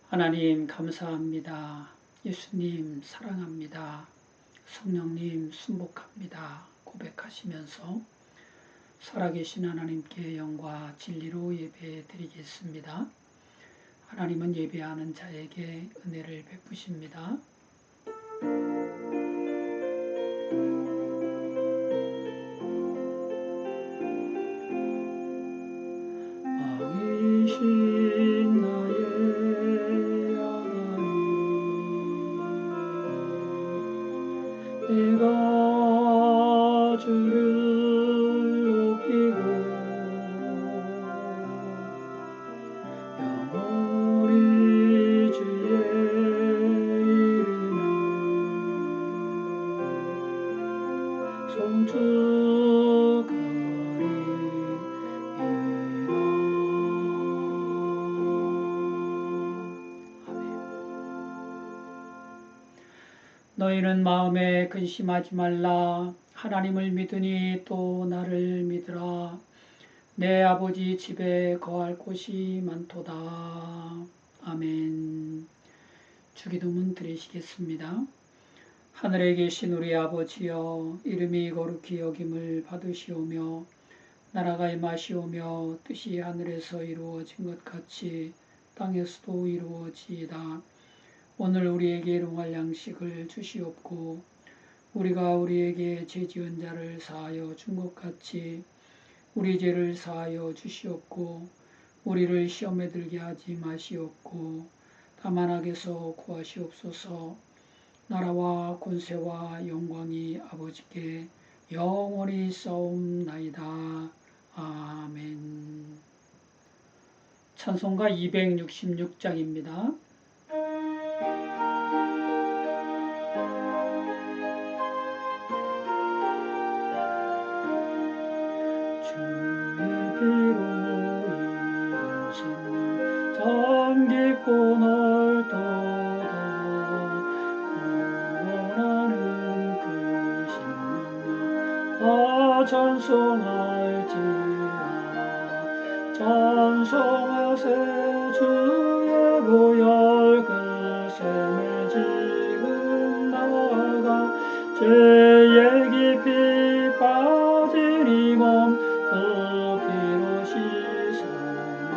하나님 감사합니다. 예수님 사랑합니다. 성령님 순복합니다. 고백하시면서 살아계신 하나님께 영과 진리로 예배 드리겠습니다. 하나님은 예배하는 자에게 은혜를 베푸십니다. 왕이신 나의 하나님, 내가 주를 높이고 영원히 주의 이름을 너희는 마음에 근심하지 말라. 하나님을 믿으니 또 나를 믿으라. 내 아버지 집에 거할 곳이 많도다. 아멘. 주기도문 드리시겠습니다. 하늘에 계신 우리 아버지여, 이름이 거룩히 여김을 받으시오며 나라가 임하시오며 뜻이 하늘에서 이루어진 것 같이 땅에서도 이루어지이다. 오늘 우리에게 일용할 양식을 주시옵고 우리가 우리에게 죄지은 자를 사하여 준 것 같이 우리 죄를 사하여 주시옵고 우리를 시험에 들게 하지 마시옵고 다만 악에서 구하시옵소서. 나라와 권세와 영광이 아버지께 영원히 있사옵나이다. 아멘. 찬송가 266장입니다. 깊고 넓도다. 구원하는 그 신명령 다 찬송할지라. 찬송하세 주의 보혈 그 샘에 지금 나가 죄의 깊이 빠진 이 몸 그 피로 씻어내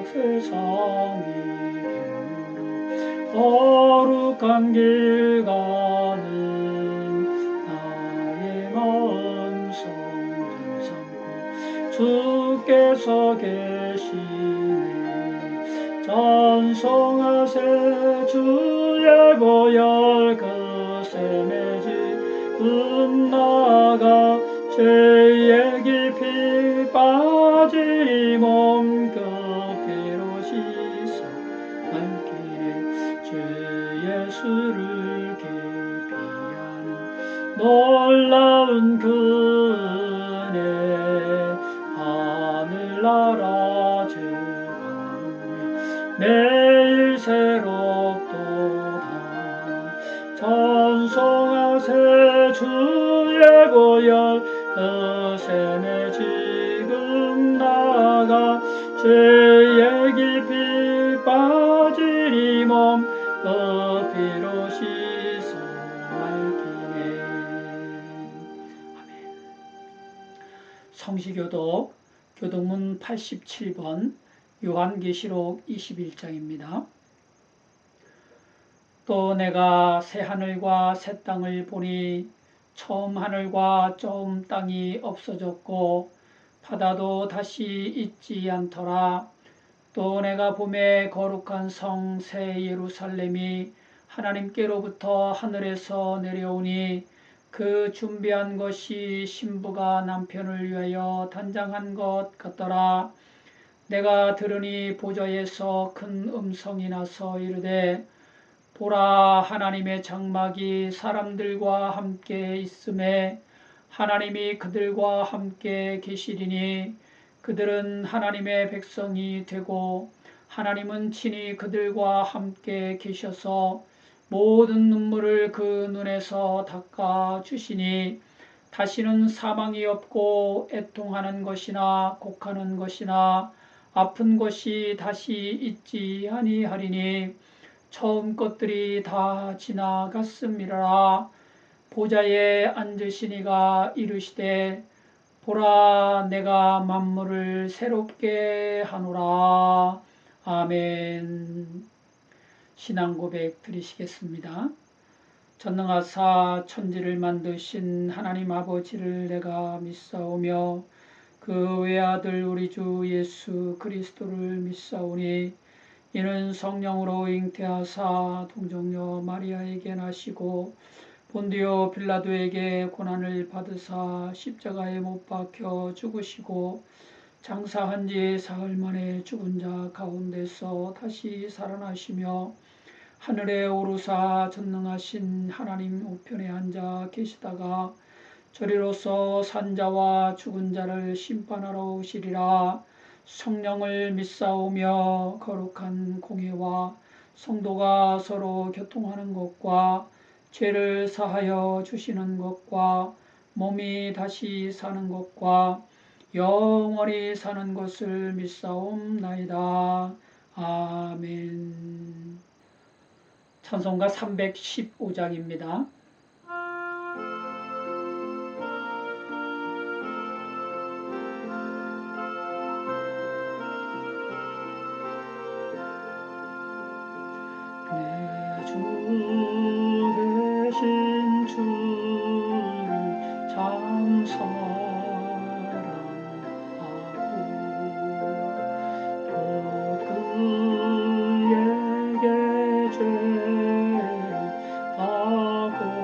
세상이 힘으로 거룩한 길 가는 나의 마음 성전 삼고 주께서 계시네. 찬송하세 주의 보혈 그 샘에 지금 나가 죄의 깊이 빠진 이 몸 그 피로 씻어 갈길에 주 예수를 깊이 하는 놀라운 그 은혜 하늘나라 즐거움이 매일 새롭도다. 찬송하세 주의 보혈 그 샘에 지금 나가 죄의 깊이 빠진 이 몸 그 피로 씻어 맑히네. 아멘. 성시교독 교독문 87번 요한계시록 21장입니다. 또 내가 새 하늘과 새 땅을 보니 처음 하늘과 처음 땅이 없어졌고 바다도 다시 있지 않더라. 또 내가 봄에 거룩한 성 새 예루살렘이 하나님께로부터 하늘에서 내려오니 그 준비한 것이 신부가 남편을 위하여 단장한 것 같더라. 내가 들으니 보좌에서 큰 음성이 나서 이르되 보라, 하나님의 장막이 사람들과 함께 있음에 하나님이 그들과 함께 계시리니 그들은 하나님의 백성이 되고 하나님은 친히 그들과 함께 계셔서 모든 눈물을 그 눈에서 닦아 주시니 다시는 사망이 없고 애통하는 것이나 곡하는 것이나 아픈 것이 다시 있지 아니하리니 처음 것들이 다 지나갔음이라. 보좌에 앉으시니가 이르시되 보라 내가 만물을 새롭게 하노라. 아멘. 신앙 고백 드리시겠습니다. 전능하사 천지를 만드신 하나님 아버지를 내가 믿사오며 그 외아들 우리 주 예수 그리스도를 믿사오니 이는 성령으로 잉태하사 동정녀 마리아에게 나시고 본디오 빌라도에게 고난을 받으사 십자가에 못 박혀 죽으시고 장사한 지 사흘 만에 죽은 자 가운데서 다시 살아나시며 하늘에 오르사 전능하신 하나님 우편에 앉아 계시다가 저리로서 산자와 죽은 자를 심판하러 오시리라. 성령을 믿사오며 거룩한 공회와 성도가 서로 교통하는 것과 죄를 사하여 주시는 것과 몸이 다시 사는 것과 영원히 사는 것을 믿사옵나이다. 아멘. 찬송가 315장입니다. 내 주 되신 주를 참 사랑하고 또 그에게 죄를 바고합니다.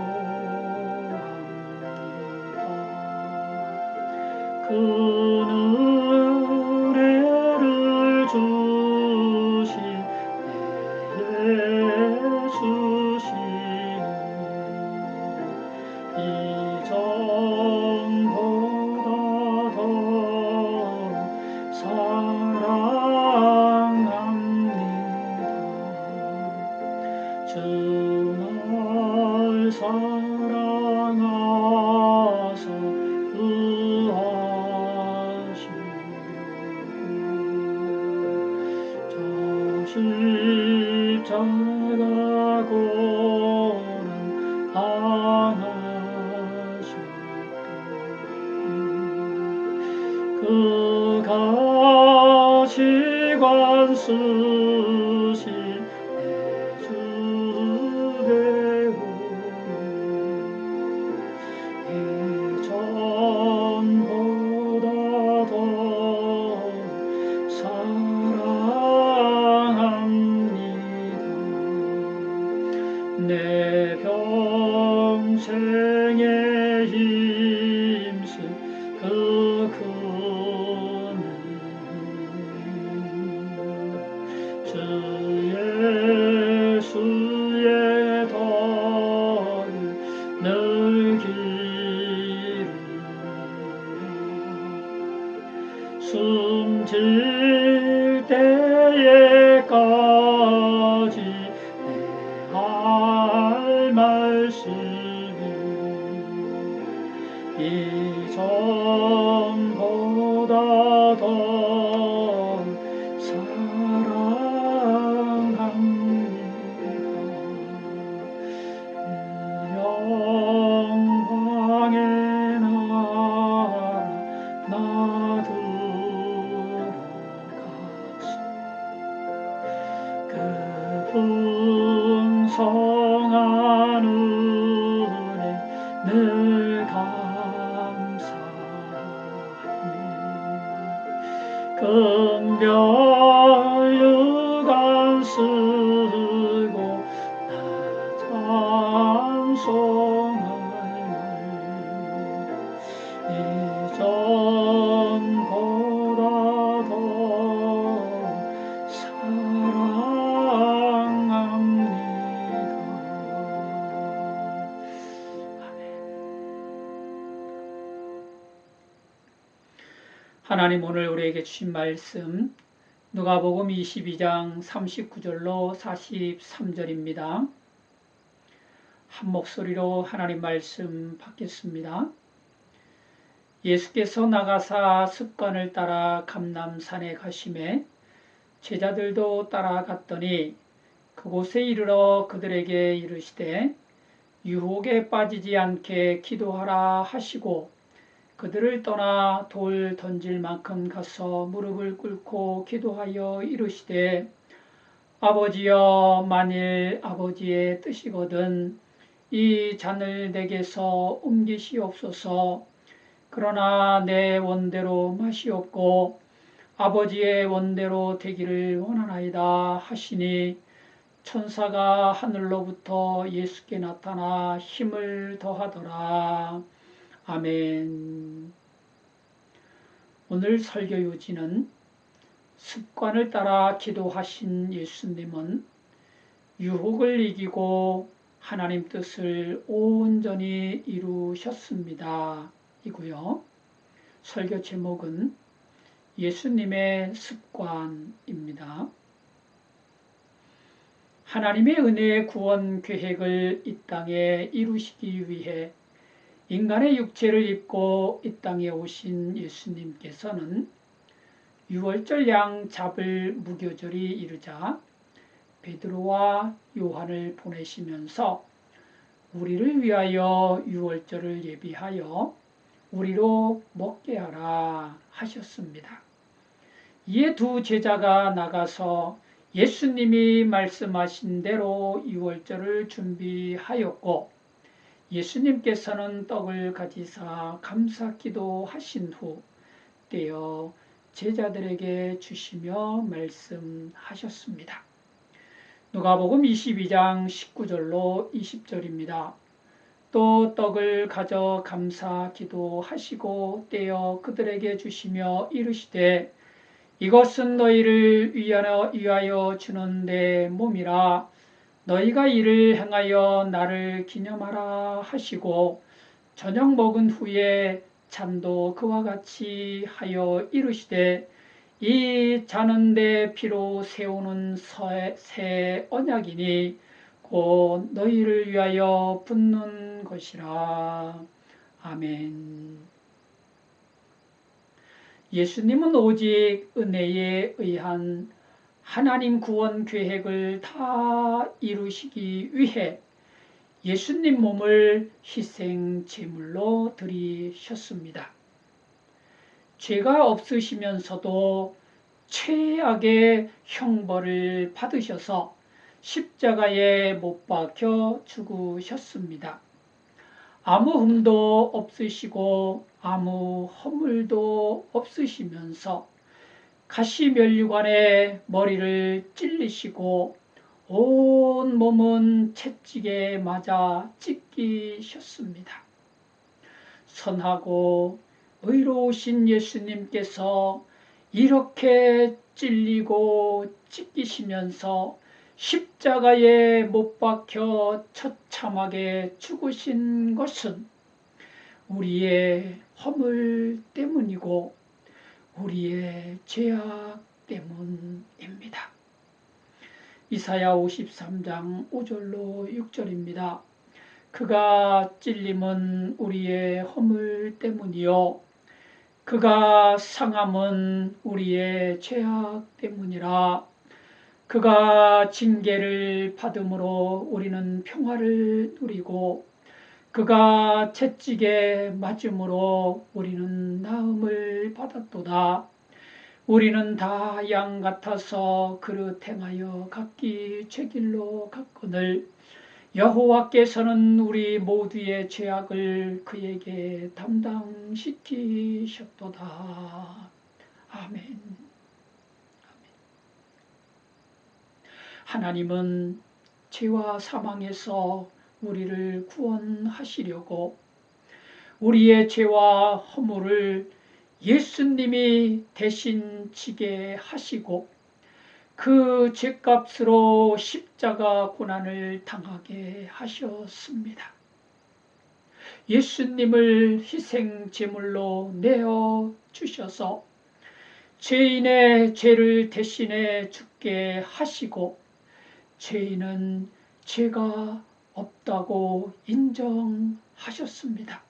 그 은혜를 주신 예수시니 이전보다 더 사랑합니다. 주 날 사랑하사 구하시려고 저 십자가 고난 당하셨더니 그 가시관 쓰신 내 주 배우니 이전보다 더 사랑합니다. 내 평생에 힘쓴 그 주 예수의 덕을 늘 기리라. 숨질 때에까지 내 할 말씀이 이전보다 더 사랑합니다. 영광의 나라 나 들어가서 그 풍성한 은혜 늘 감사하니 금별 유관 쓰고 나 찬송할 말 이전보다 더 하나님 오늘 우리에게 주신 말씀 누가복음 22장 39절로 43절입니다. 한 목소리로 하나님 말씀 받겠습니다. 예수께서 나가사 습관을 따라 감람산에 가심에 제자들도 따라갔더니 그곳에 이르러 그들에게 이르시되 유혹에 빠지지 않게 기도하라 하시고 그들을 떠나 돌 던질 만큼 가서 무릎을 꿇고 기도하여 이르시되 아버지여, 만일 아버지의 뜻이거든 이 잔을 내게서 옮기시옵소서. 그러나 내 원대로 마시옵고 아버지의 원대로 되기를 원하나이다 하시니 천사가 하늘로부터 예수께 나타나 힘을 더하더라. 아멘. 오늘 설교 요지는 습관을 따라 기도하신 예수님은 유혹을 이기고 하나님 뜻을 온전히 이루셨습니다. 이고요. 설교 제목은 예수님의 습관입니다. 하나님의 은혜의 구원 계획을 이 땅에 이루시기 위해 인간의 육체를 입고 이 땅에 오신 예수님께서는 유월절 양 잡을 무교절이 이르자 베드로와 요한을 보내시면서 우리를 위하여 유월절을 예비하여 우리로 먹게 하라 하셨습니다. 이에 두 제자가 나가서 예수님이 말씀하신 대로 유월절을 준비하였고 예수님께서는 떡을 가지사 감사기도 하신 후 떼어 제자들에게 주시며 말씀하셨습니다. 누가복음 22장 19절로 20절입니다. 또 떡을 가져 감사기도 하시고 떼어 그들에게 주시며 이르시되 이것은 너희를 위하여 주는 내 몸이라. 너희가 이를 행하여 나를 기념하라 하시고 저녁 먹은 후에 잔도 그와 같이 하여 이르시되 이 잔은 내 피로 세우는 새 언약이니 곧 너희를 위하여 붓는 것이라. 아멘. 예수님은 오직 은혜에 의한 하나님 구원 계획을 다 이루시기 위해 예수님 몸을 희생 제물로 드리셨습니다. 죄가 없으시면서도 최악의 형벌을 받으셔서 십자가에 못 박혀 죽으셨습니다. 아무 흠도 없으시고 아무 허물도 없으시면서 가시면류관에 머리를 찔리시고 온 몸은 채찍에 맞아 찢기셨습니다. 선하고 의로우신 예수님께서 이렇게 찔리고 찢기시면서 십자가에 못 박혀 처참하게 죽으신 것은 우리의 허물 때문이고 우리의 죄악 때문입니다. 이사야 53장 5절로 6절입니다. 그가 찔림은 우리의 허물 때문이요 그가 상함은 우리의 죄악 때문이라. 그가 징계를 받음으로 우리는 평화를 누리고 그가 채찍에 맞음으로 우리는 나음을 받았도다. 우리는 다 양 같아서 그릇 행하여 각기 죄길로 갔거늘 여호와께서는 우리 모두의 죄악을 그에게 담당시키셨도다. 아멘. 하나님은 죄와 사망에서 우리를 구원하시려고 우리의 죄와 허물을 예수님이 대신 지게 하시고 그 죄값으로 십자가 고난을 당하게 하셨습니다. 예수님을 희생 제물로 내어 주셔서 죄인의 죄를 대신해 죽게 하시고 죄인은 죄가 없다고 인정하셨습니다.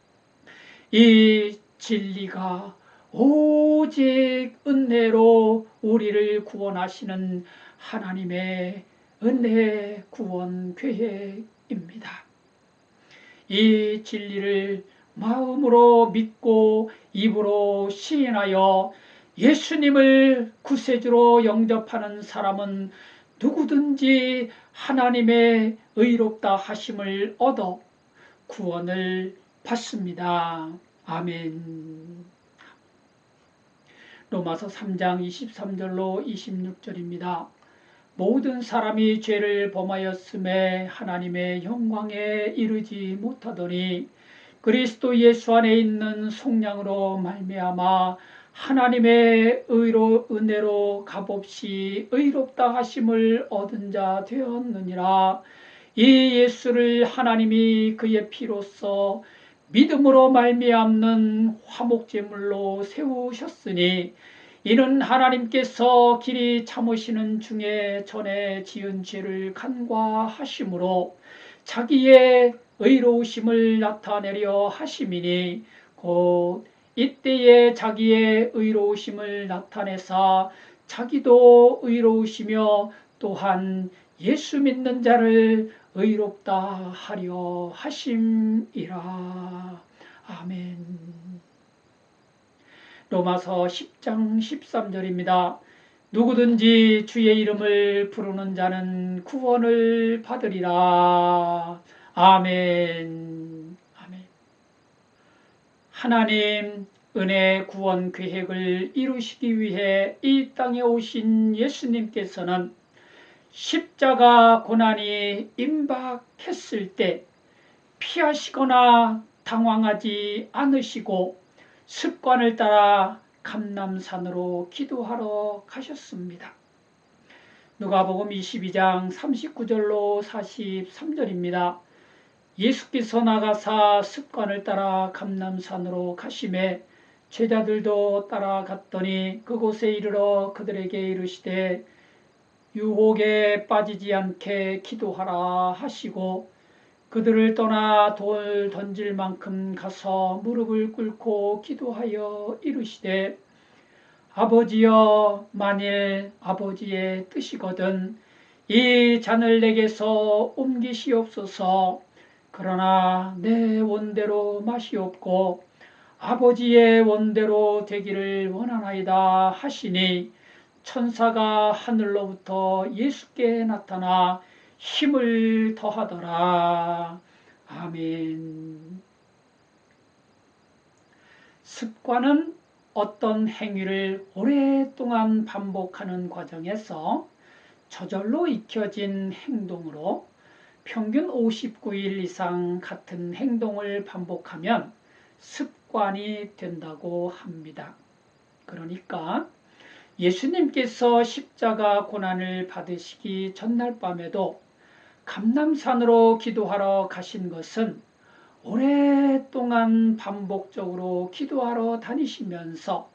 이 진리가 오직 은혜로 우리를 구원하시는 하나님의 은혜 구원 계획입니다. 이 진리를 마음으로 믿고 입으로 시인하여 예수님을 구세주로 영접하는 사람은 누구든지 하나님의 의롭다 하심을 얻어 구원을 받습니다. 아멘. 로마서 3장 23절로 26절입니다. 모든 사람이 죄를 범하였음에 하나님의 영광에 이르지 못하더니 그리스도 예수 안에 있는 속량으로 말미암아 하나님의 은혜로 값없이 의롭다 하심을 얻은 자 되었느니라. 이 예수를 하나님이 그의 피로써 믿음으로 말미암는 화목제물로 세우셨으니 이는 하나님께서 길이 참으시는 중에 전에 지은 죄를 간과하심으로 자기의 의로우심을 나타내려 하심이니 곧 이때에 자기의 의로우심을 나타내사 자기도 의로우시며 또한 예수 믿는 자를 의롭다 하려 하심이라. 아멘. 로마서 10장 13절입니다. 누구든지 주의 이름을 부르는 자는 구원을 받으리라. 아멘. 아멘. 하나님 은혜 구원 계획을 이루시기 위해 이 땅에 오신 예수님께서는 십자가 고난이 임박했을 때 피하시거나 당황하지 않으시고 습관을 따라 감람산으로 기도하러 가셨습니다. 누가복음 22장 39절로 43절입니다. 예수께서 나가사 습관을 따라 감람산으로 가심에 제자들도 따라갔더니 그곳에 이르러 그들에게 이르시되 유혹에 빠지지 않게 기도하라 하시고 그들을 떠나 돌 던질 만큼 가서 무릎을 꿇고 기도하여 이르시되 아버지여 만일 아버지의 뜻이거든 이 잔을 내게서 옮기시옵소서. 그러나 내 원대로 마시옵고 아버지의 원대로 되기를 원하나이다 하시니 천사가 하늘로부터 예수께 나타나 힘을 더하더라. 아멘. 습관은 어떤 행위를 오랫동안 반복하는 과정에서 저절로 익혀진 행동으로 평균 59일 이상 같은 행동을 반복하면 습관이 된다고 합니다. 그러니까 예수님께서 십자가 고난을 받으시기 전날 밤에도 감람산으로 기도하러 가신 것은 오랫동안 반복적으로 기도하러 다니시면서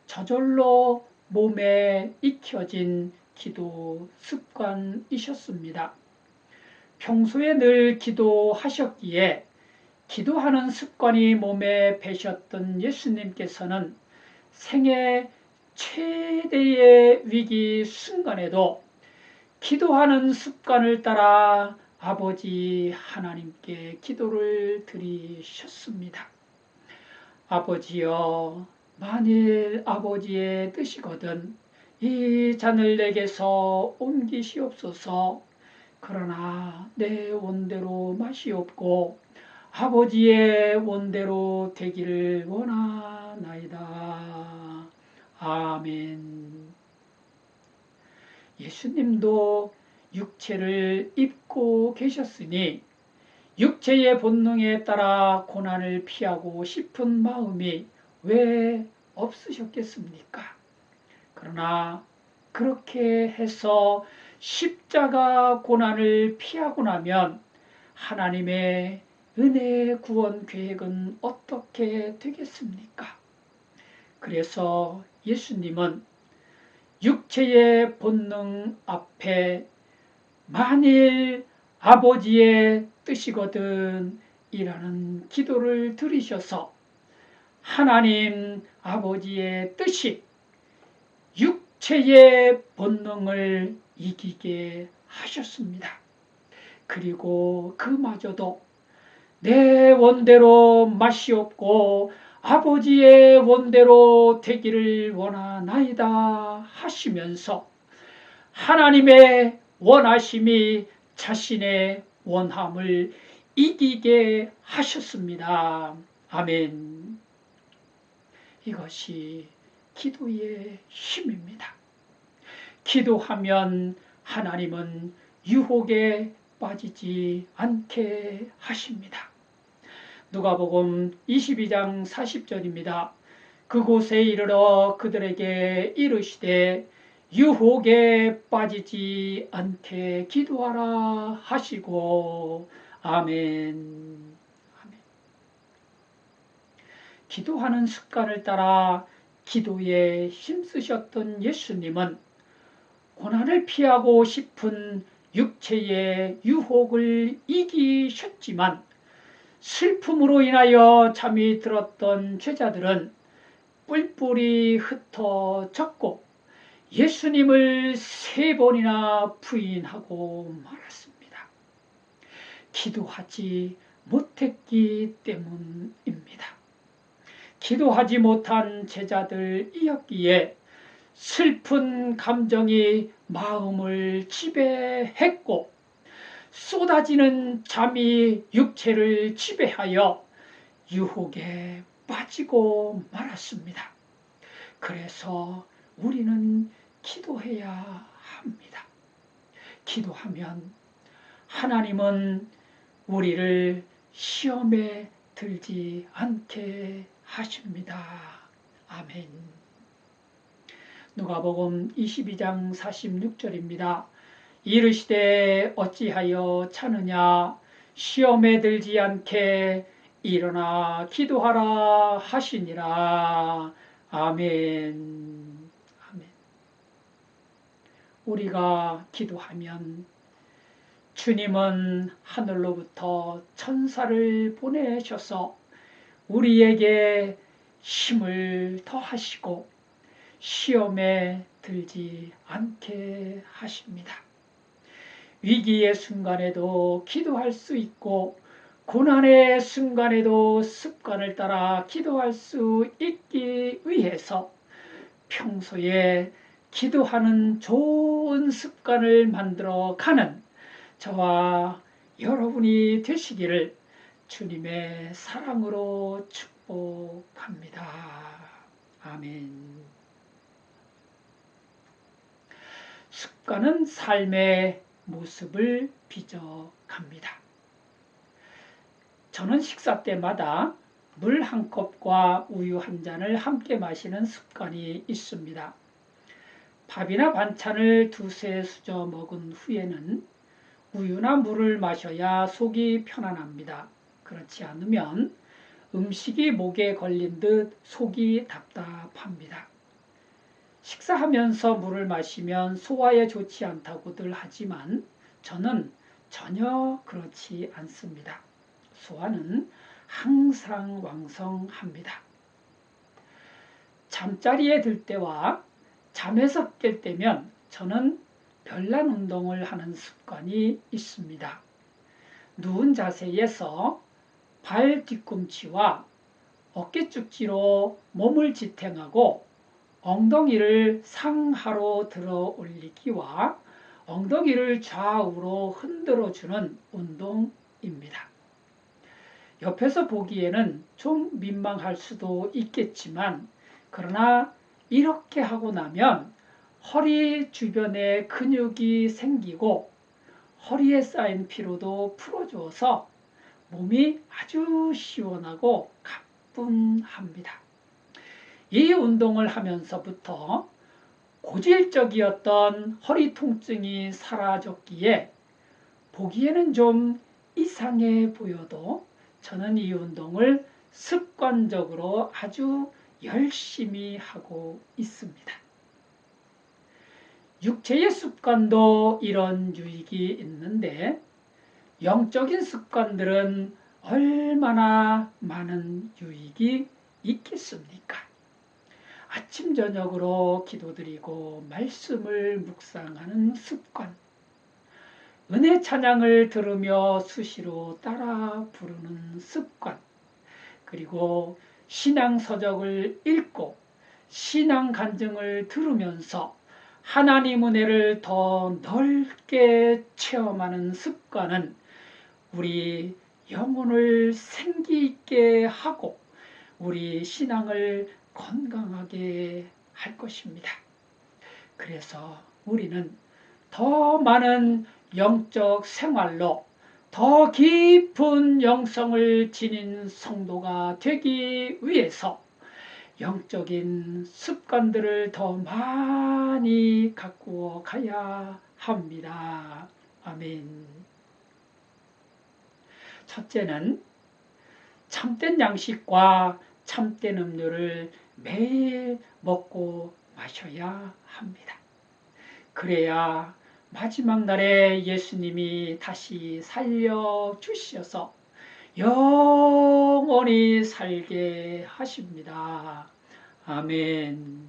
저절로 몸에 익혀진 기도 습관이셨습니다. 평소에 늘 기도하셨기에 기도하는 습관이 몸에 배셨던 예수님께서는 생애 최대의 위기 순간에도 기도하는 습관을 따라 아버지 하나님께 기도를 드리셨습니다. 아버지여 만일 아버지의 뜻이거든 이 잔을 내게서 옮기시옵소서. 그러나 내 원대로 마시옵고 아버지의 원대로 되기를 원하나이다. 아멘. 예수님도 육체를 입고 계셨으니 육체의 본능에 따라 고난을 피하고 싶은 마음이 왜 없으셨겠습니까? 그러나 그렇게 해서 십자가 고난을 피하고 나면 하나님의 은혜 구원 계획은 어떻게 되겠습니까? 그래서 예수님은 육체의 본능 앞에 만일 아버지의 뜻이거든 이라는 기도를 드리셔서 하나님 아버지의 뜻이 육체의 본능을 이기게 하셨습니다. 그리고 그마저도 내 원대로 마시옵고 아버지의 원대로 되기를 원하나이다 하시면서 하나님의 원하심이 자신의 원함을 이기게 하셨습니다. 아멘. 이것이 기도의 힘입니다. 기도하면 하나님은 유혹에 빠지지 않게 하십니다. 누가복음 22장 40절입니다. 그곳에 이르러 그들에게 이르시되 유혹에 빠지지 않게 기도하라 하시고 아멘. 아멘. 기도하는 습관을 따라 기도에 힘쓰셨던 예수님은 고난을 피하고 싶은 육체의 유혹을 이기셨지만 슬픔으로 인하여 잠이 들었던 제자들은 뿔뿔이 흩어졌고 예수님을 3번이나 부인하고 말았습니다. 기도하지 못했기 때문입니다. 기도하지 못한 제자들이었기에 슬픈 감정이 마음을 지배했고 쏟아지는 잠이 육체를 지배하여 유혹에 빠지고 말았습니다. 그래서 우리는 기도해야 합니다. 기도하면 하나님은 우리를 시험에 들지 않게 하십니다. 아멘. 누가복음 22장 46절입니다. 이르시되 어찌하여 차느냐 시험에 들지 않게 일어나 기도하라 하시니라. 아멘. 아멘. 우리가 기도하면 주님은 하늘로부터 천사를 보내셔서 우리에게 힘을 더하시고 시험에 들지 않게 하십니다. 위기의 순간에도 기도할 수 있고 고난의 순간에도 습관을 따라 기도할 수 있기 위해서 평소에 기도하는 좋은 습관을 만들어 가는 저와 여러분이 되시기를 주님의 사랑으로 축복합니다. 아멘. 습관은 삶의 모습을 빚어갑니다. 저는 식사 때마다 물 한 컵과 우유 한 잔을 함께 마시는 습관이 있습니다. 밥이나 반찬을 두세 수저 먹은 후에는 우유나 물을 마셔야 속이 편안합니다. 그렇지 않으면 음식이 목에 걸린 듯 속이 답답합니다. 식사하면서 물을 마시면 소화에 좋지 않다고들 하지만 저는 전혀 그렇지 않습니다. 소화는 항상 왕성합니다. 잠자리에 들 때와 잠에서 깰 때면 저는 별난 운동을 하는 습관이 있습니다. 누운 자세에서 발 뒤꿈치와 어깨 쪽지로 몸을 지탱하고 엉덩이를 상하로 들어 올리기와 엉덩이를 좌우로 흔들어주는 운동입니다. 옆에서 보기에는 좀 민망할 수도 있겠지만 그러나 이렇게 하고 나면 허리 주변에 근육이 생기고 허리에 쌓인 피로도 풀어주어서 몸이 아주 시원하고 가뿐합니다. 이 운동을 하면서부터 고질적이었던 허리 통증이 사라졌기에 보기에는 좀 이상해 보여도 저는 이 운동을 습관적으로 아주 열심히 하고 있습니다. 육체의 습관도 이런 유익이 있는데 영적인 습관들은 얼마나 많은 유익이 있겠습니까? 아침 저녁으로 기도드리고 말씀을 묵상하는 습관, 은혜 찬양을 들으며 수시로 따라 부르는 습관, 그리고 신앙서적을 읽고 신앙 간증을 들으면서 하나님 은혜를 더 넓게 체험하는 습관은 우리 영혼을 생기 있게 하고 우리 신앙을 건강하게 할 것입니다. 그래서 우리는 더 많은 영적 생활로 더 깊은 영성을 지닌 성도가 되기 위해서 영적인 습관들을 더 많이 가꾸어 가야 합니다. 아멘. 첫째는 참된 양식과 참된 음료를 매일 먹고 마셔야 합니다. 그래야 마지막 날에 예수님이 다시 살려주셔서 영원히 살게 하십니다. 아멘.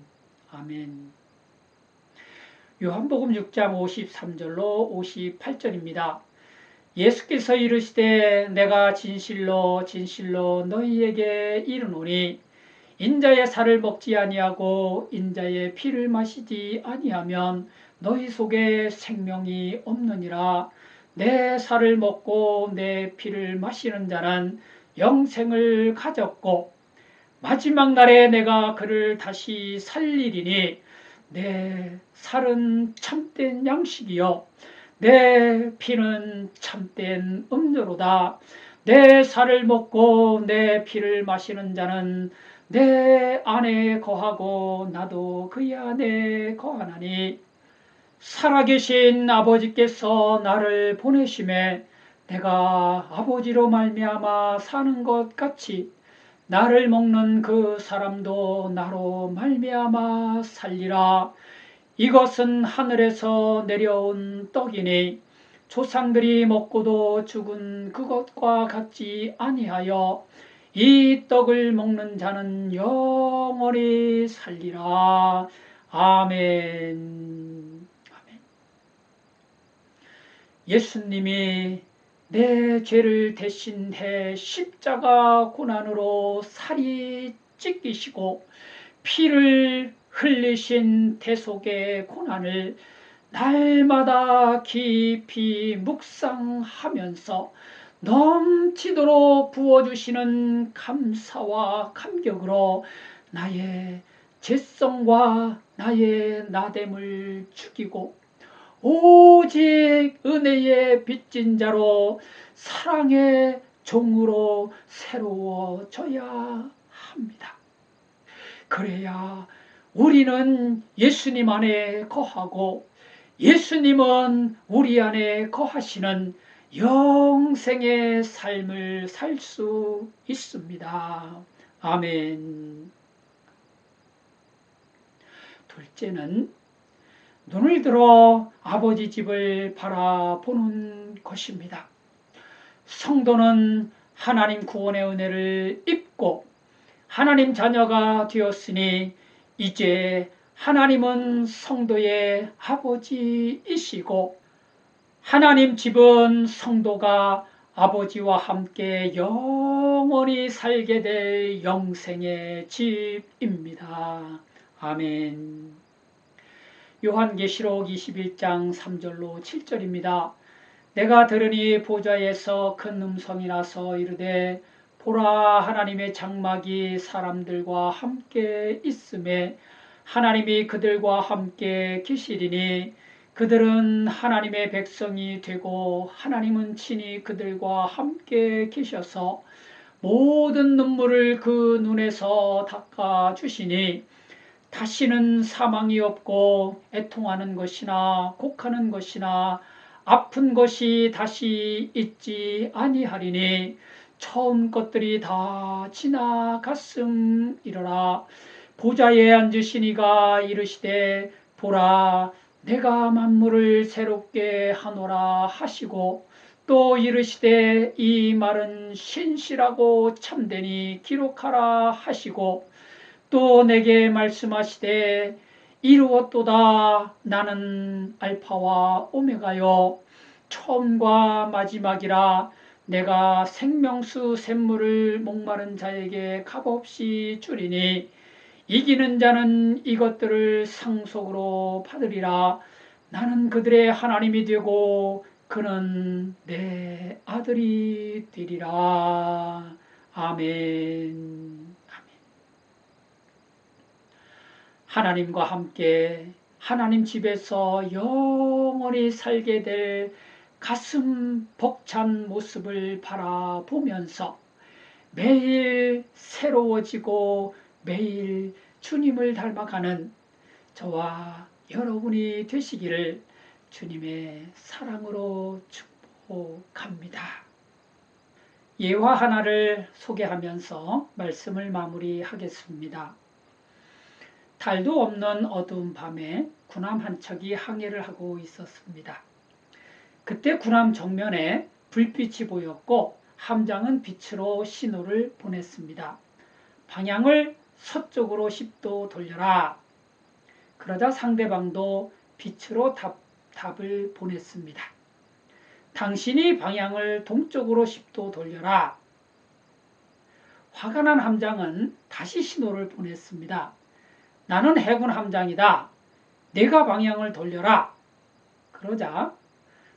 아멘. 요한복음 6장 53절로 58절입니다. 예수께서 이르시되 내가 진실로 진실로 너희에게 이르노니 인자의 살을 먹지 아니하고 인자의 피를 마시지 아니하면 너희 속에 생명이 없느니라. 내 살을 먹고 내 피를 마시는 자는 영생을 가졌고 마지막 날에 내가 그를 다시 살리리니 내 살은 참된 양식이요 내 피는 참된 음료로다. 내 살을 먹고 내 피를 마시는 자는 내 안에 거하고 나도 그의 안에 거하나니 살아계신 아버지께서 나를 보내심에 내가 아버지로 말미암아 사는 것 같이 나를 먹는 그 사람도 나로 말미암아 살리라. 이것은 하늘에서 내려온 떡이니 조상들이 먹고도 죽은 그것과 같지 아니하여 이 떡을 먹는 자는 영원히 살리라. 아멘. 아멘. 예수님이 내 죄를 대신해 십자가 고난으로 살이 찢기시고 피를 흘리신 대속의 고난을 날마다 깊이 묵상하면서 넘치도록 부어주시는 감사와 감격으로 나의 죄성과 나의 나됨을 죽이고 오직 은혜의 빚진 자로 사랑의 종으로 새로워져야 합니다. 그래야 우리는 예수님 안에 거하고 예수님은 우리 안에 거하시는 영생의 삶을 살 수 있습니다. 아멘. 둘째는 눈을 들어 아버지 집을 바라보는 것입니다. 성도는 하나님 구원의 은혜를 입고 하나님 자녀가 되었으니 이제 하나님은 성도의 아버지이시고 하나님 집은 성도가 아버지와 함께 영원히 살게 될 영생의 집입니다. 아멘. 요한계시록 21장 3절로 7절입니다. 내가 들으니 보좌에서 큰 음성이 나서 이르되 보라 하나님의 장막이 사람들과 함께 있음에 하나님이 그들과 함께 계시리니 그들은 하나님의 백성이 되고 하나님은 친히 그들과 함께 계셔서 모든 눈물을 그 눈에서 닦아주시니 다시는 사망이 없고 애통하는 것이나 곡하는 것이나 아픈 것이 다시 있지 아니하리니 처음 것들이 다 지나갔음이로라. 보좌에 앉으신 이가 이르시되 보라 내가 만물을 새롭게 하노라 하시고 또 이르시되 이 말은 신실하고 참되니 기록하라 하시고 또 내게 말씀하시되 이루었도다. 나는 알파와 오메가요 처음과 마지막이라. 내가 생명수 샘물을 목마른 자에게 값없이 주리니 이기는 자는 이것들을 상속으로 받으리라. 나는 그들의 하나님이 되고 그는 내 아들이 되리라. 아멘. 하나님과 함께 하나님 집에서 영원히 살게 될 가슴 벅찬 모습을 바라보면서 매일 새로워지고 매일 주님을 닮아가는 저와 여러분이 되시기를 주님의 사랑으로 축복합니다. 예화 하나를 소개하면서 말씀을 마무리하겠습니다. 달도 없는 어두운 밤에 군함 한 척이 항해를 하고 있었습니다. 그때 군함 정면에 불빛이 보였고 함장은 빛으로 신호를 보냈습니다. 방향을 서쪽으로 10도 돌려라. 그러자 상대방도 빛으로 답을 보냈습니다. 당신이 방향을 동쪽으로 10도 돌려라. 화가 난 함장은 다시 신호를 보냈습니다. 나는 해군 함장이다. 내가 방향을 돌려라. 그러자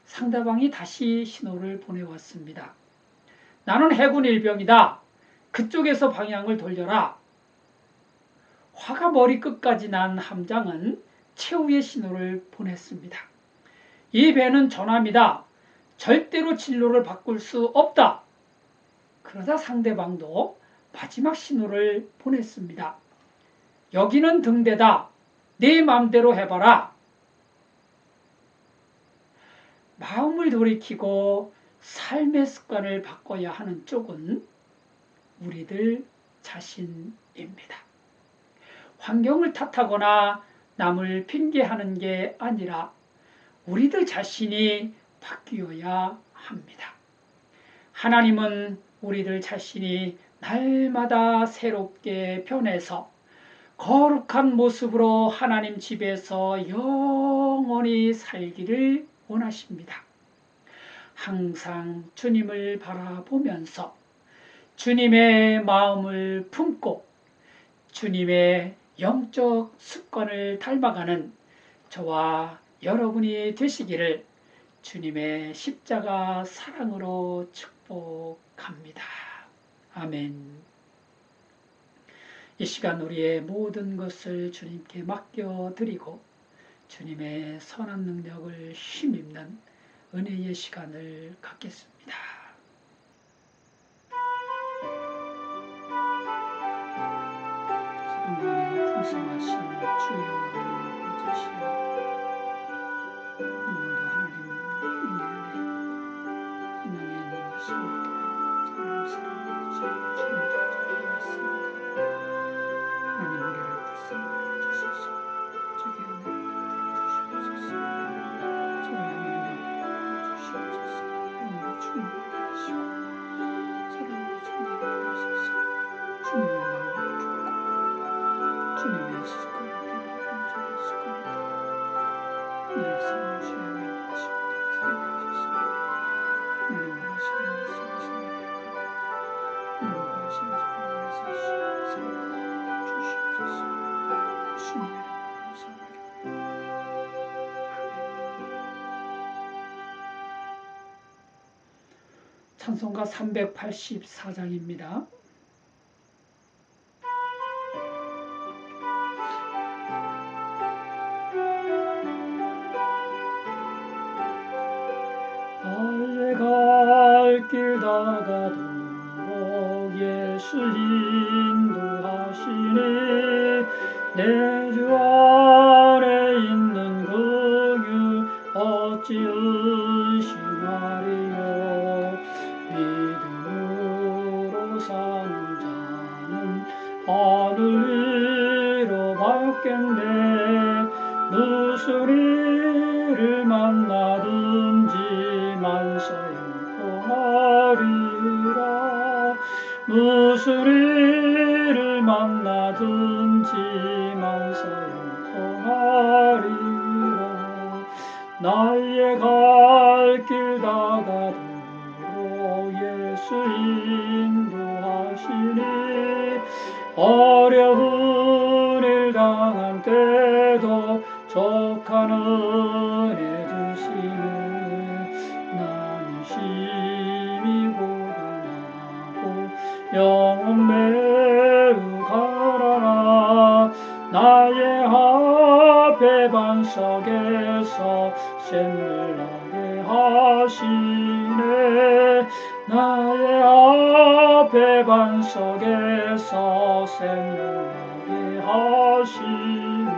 상대방이 다시 신호를 보내왔습니다. 나는 해군 일병이다. 그쪽에서 방향을 돌려라. 화가 머리끝까지 난 함장은 최후의 신호를 보냈습니다. 이 배는 전함이다. 절대로 진로를 바꿀 수 없다. 그러자 상대방도 마지막 신호를 보냈습니다. 여기는 등대다. 네 마음대로 해봐라. 마음을 돌이키고 삶의 습관을 바꿔야 하는 쪽은 우리들 자신입니다. 환경을 탓하거나 남을 핑계하는 게 아니라 우리들 자신이 바뀌어야 합니다. 하나님은 우리들 자신이 날마다 새롭게 변해서 거룩한 모습으로 하나님 집에서 영원히 살기를 원하십니다. 항상 주님을 바라보면서 주님의 마음을 품고 주님의 영적 습관을 닮아가는 저와 여러분이 되시기를 주님의 십자가 사랑으로 축복합니다. 아멘. 이 시간 우리의 모든 것을 주님께 맡겨드리고 주님의 선한 능력을 힘입는 은혜의 시간을 갖겠습니다. 성령의 풍성하신 주여 하나님 아버지시여, 오늘도 하나님 은혜 안에 분명히 누워십니다. 하나님 사랑해 주시고 주님 존재해 왔습니다. 하나님 우리를 불쌍히 여겨주소서. 주의 은혜를 베풀어 주시옵소서. 저를 향해 주시옵소서. 오늘도 충만하게 하시고 사랑으로 충만하게 하소서. 주님의 마음을 품고 주님의 습관을 따라 주의 습관을 따라 내 삶을 주의 향하시고 기도하소서. 하나님 원하시는 말씀을 생각하고 하나님 원하시는 자리에서 주시옵소서. 주님의 감사합니다. 찬송가 384장입니다. 갈 길 다가도록 예수 인도하시니 내 주 안에 있는 그 유 어찌 의심하리요. 믿음으로 사는 자는 하늘 위로 받겠네. 무슨 일을 만나든지 만사형 무슨 일을 만나든지 만사용하리라. 나의 갈 길 다가도록 예수 인도하시니 어려운 일 당한 때도 족한 은혜 주시네. 나는 심히 고단하고 영혼 매우 가라라. 나의 앞에 반석에서 샘을 나게 하시네. 나의 앞에 반석에서 샘을 나게 하시네.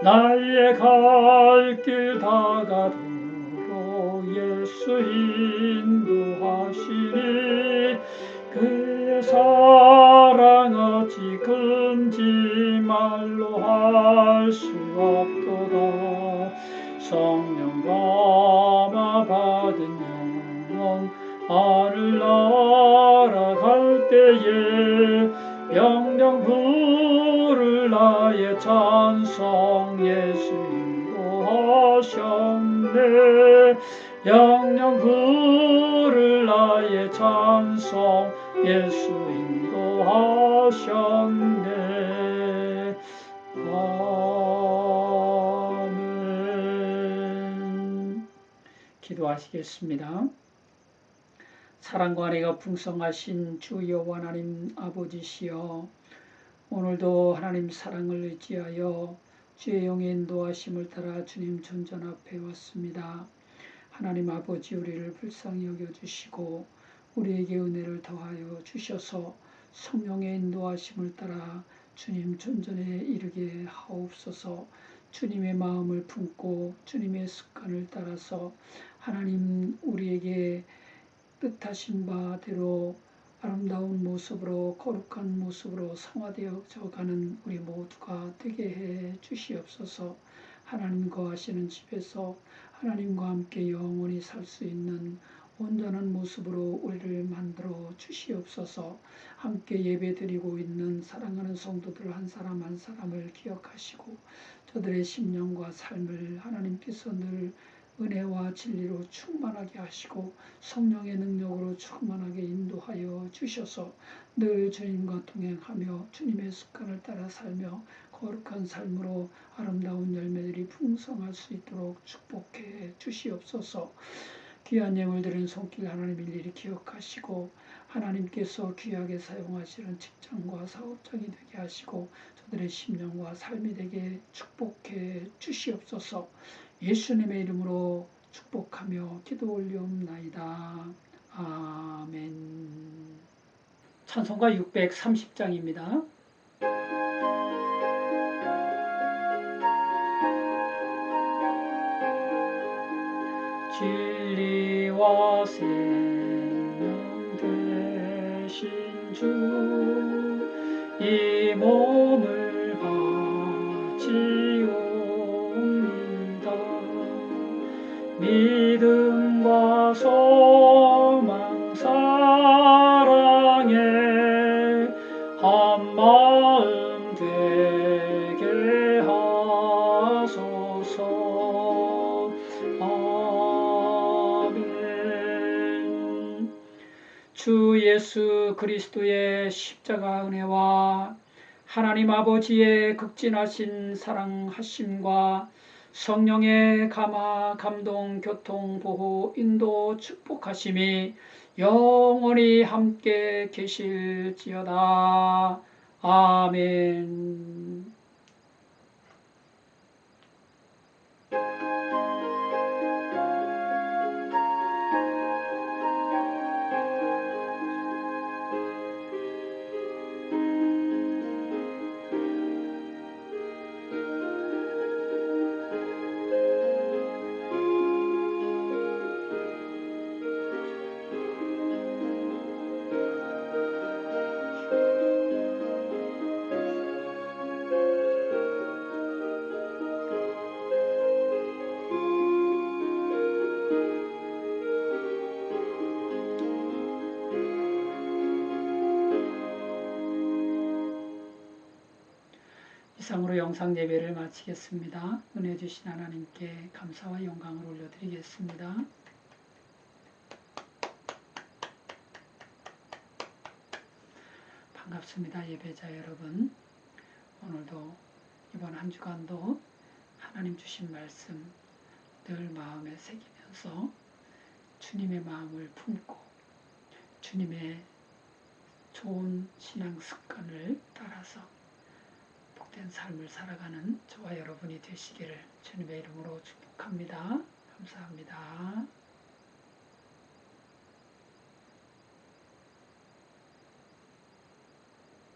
나의 갈 길 다가도록 예수 인도하시니 그의 사랑 어찌 금지 말로 할 수 없도다. 성령 감화 받은 영혼 하늘 날아갈 때에 영영 부를 나의 찬송 예수 인도하셨네. 영영 부를 나의 찬송 예수 인도하셨네. 아멘. 기도하시겠습니다. 사랑과 은혜가 풍성하신 주 여호와 하나님 아버지시여, 오늘도 하나님 사랑을 의지하여 주의 영의 인도하심을 따라 주님 존전 앞에 왔습니다. 하나님 아버지, 우리를 불쌍히 여겨주시고 우리에게 은혜를 더하여 주셔서 성령의 인도하심을 따라 주님 존전에 이르게 하옵소서. 주님의 마음을 품고 주님의 습관을 따라서 하나님 우리에게 뜻하신 바대로 아름다운 모습으로 거룩한 모습으로 성화되어져 가는 우리 모두가 되게 해 주시옵소서. 하나님 거하시는 집에서 하나님과 함께 영원히 살 수 있는 온전한 모습으로 우리를 만들어 주시옵소서. 함께 예배드리고 있는 사랑하는 성도들 한 사람 한 사람을 기억하시고 저들의 심령과 삶을 하나님께서 늘 은혜와 진리로 충만하게 하시고 성령의 능력으로 충만하게 인도하여 주셔서 늘 주님과 동행하며 주님의 습관을 따라 살며 거룩한 삶으로 아름다운 열매들이 풍성할 수 있도록 축복해 주시옵소서. 귀한 예물 드린 손길 하나님 일일이 기억하시고 하나님께서 귀하게 사용하시는 직장과 사업장이 되게 하시고 저들의 심령과 삶이 되게 축복해 주시옵소서. 예수님의 이름으로 축복하며 기도 올리옵나이다. 아멘. 찬송가 630장입니다. 진리와 생명 되신 주, 이 몸을 바치옵니다. 믿음과 소망 사랑에 한마음 되게 하소서. 아멘. 주 예수 그리스도의 십자가 은혜와 하나님 아버지의 극진하신 사랑하심과 성령의 감화, 감동, 교통, 보호, 인도, 축복하심이 영원히 함께 계실지어다. 아멘. 이상으로 영상 예배를 마치겠습니다. 은혜 주신 하나님께 감사와 영광을 올려드리겠습니다. 반갑습니다. 예배자 여러분. 오늘도 이번 한 주간도 하나님 주신 말씀 늘 마음에 새기면서 주님의 마음을 품고 주님의 좋은 신앙 습관을 따라서 복된 삶을 살아가는 저와 여러분이 되시기를 주님의 이름으로 축복합니다. 감사합니다.